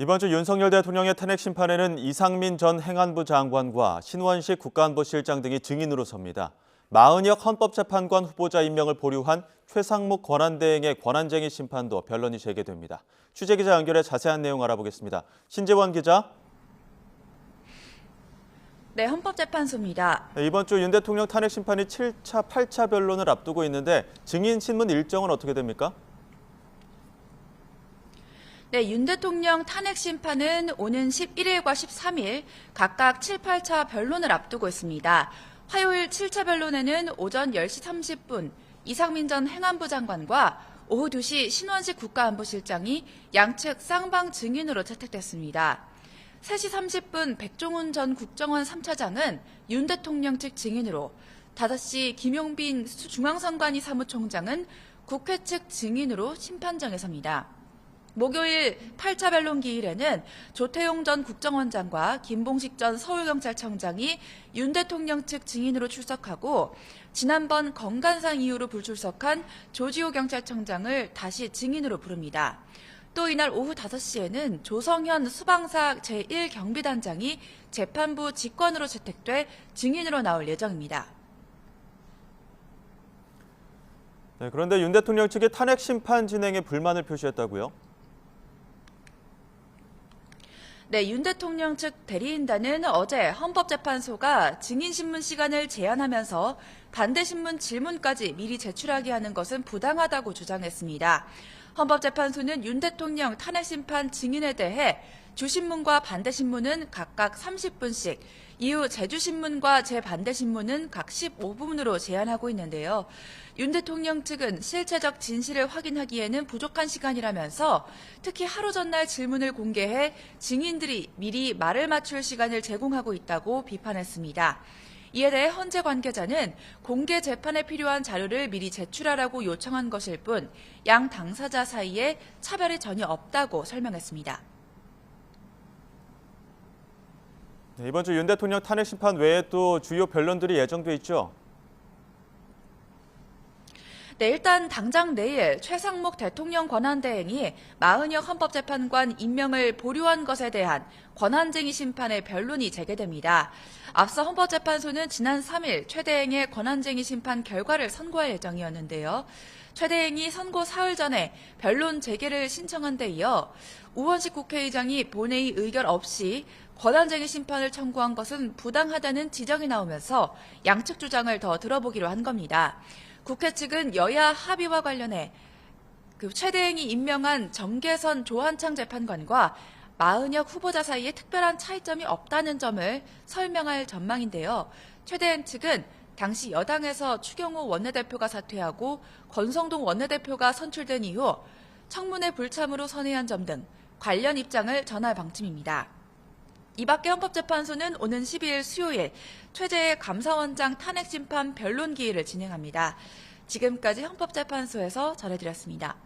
이번 주 윤석열 대통령의 탄핵 심판에는 이상민 전 행안부 장관과 신원식 국가안보실장 등이 증인으로 섭니다. 마은혁 헌법재판관 후보자 임명을 보류한 최상목 권한대행의 권한쟁의 심판도 변론이 재개됩니다. 취재기자 연결해 자세한 내용 알아보겠습니다. 신재원 기자. 네, 헌법재판소입니다. 이번 주 윤 대통령 탄핵 심판이 7차, 8차 변론을 앞두고 있는데 증인 신문 일정은 어떻게 됩니까? 네, 윤 대통령 탄핵 심판은 오는 11일과 13일 각각 7, 8차 변론을 앞두고 있습니다. 화요일 7차 변론에는 오전 10시 30분 이상민 전 행안부 장관과 오후 2시 신원식 국가안보실장이 양측 쌍방 증인으로 채택됐습니다. 3시 30분 백종훈 전 국정원 3차장은 윤 대통령 측 증인으로, 5시 김용빈 중앙선관위 사무총장은 국회 측 증인으로 심판정에 섭니다. 목요일 8차 변론 기일에는 조태용 전 국정원장과 김봉식 전 서울경찰청장이 윤 대통령 측 증인으로 출석하고, 지난번 건강상 이유로 불출석한 조지호 경찰청장을 다시 증인으로 부릅니다. 또 이날 오후 5시에는 조성현 수방사 제1경비단장이 재판부 직권으로 채택돼 증인으로 나올 예정입니다. 네, 그런데 윤 대통령 측이 탄핵 심판 진행에 불만을 표시했다고요? 네, 윤 대통령 측 대리인단은 어제 헌법재판소가 증인신문 시간을 제한하면서 반대신문 질문까지 미리 제출하게 하는 것은 부당하다고 주장했습니다. 헌법재판소는 윤 대통령 탄핵심판 증인에 대해 주신문과 반대신문은 각각 30분씩, 이후 재주신문과 재반대신문은 각 15분으로 제한하고 있는데요. 윤 대통령 측은 실체적 진실을 확인하기에는 부족한 시간이라면서 특히 하루 전날 질문을 공개해 증인들이 미리 말을 맞출 시간을 제공하고 있다고 비판했습니다. 이에 대해 헌재 관계자는 공개 재판에 필요한 자료를 미리 제출하라고 요청한 것일 뿐 양 당사자 사이에 차별이 전혀 없다고 설명했습니다. 네, 이번 주 윤 대통령 탄핵 심판 외에 또 주요 변론들이 예정돼 있죠? 네, 일단 당장 내일 최상목 대통령 권한대행이 마은혁 헌법재판관 임명을 보류한 것에 대한 권한쟁의 심판의 변론이 재개됩니다. 앞서 헌법재판소는 지난 3일 최 대행의 권한쟁의 심판 결과를 선고할 예정이었는데요. 최 대행이 선고 사흘 전에 변론 재개를 신청한 데 이어 우원식 국회의장이 본회의 의결 없이 권한쟁의 심판을 청구한 것은 부당하다는 지적이 나오면서 양측 주장을 더 들어보기로 한 겁니다. 국회 측은 여야 합의와 관련해 최 대행이 임명한 정계선 조한창 재판관과 마은혁 후보자 사이에 특별한 차이점이 없다는 점을 설명할 전망인데요. 최 대행 측은 당시 여당에서 추경호 원내대표가 사퇴하고 권성동 원내대표가 선출된 이후 청문회 불참으로 선회한 점 등 관련 입장을 전할 방침입니다. 이 밖에 헌법재판소는 오는 12일 수요일 최재해 감사원장 탄핵심판 변론 기일을 진행합니다. 지금까지 헌법재판소에서 전해드렸습니다.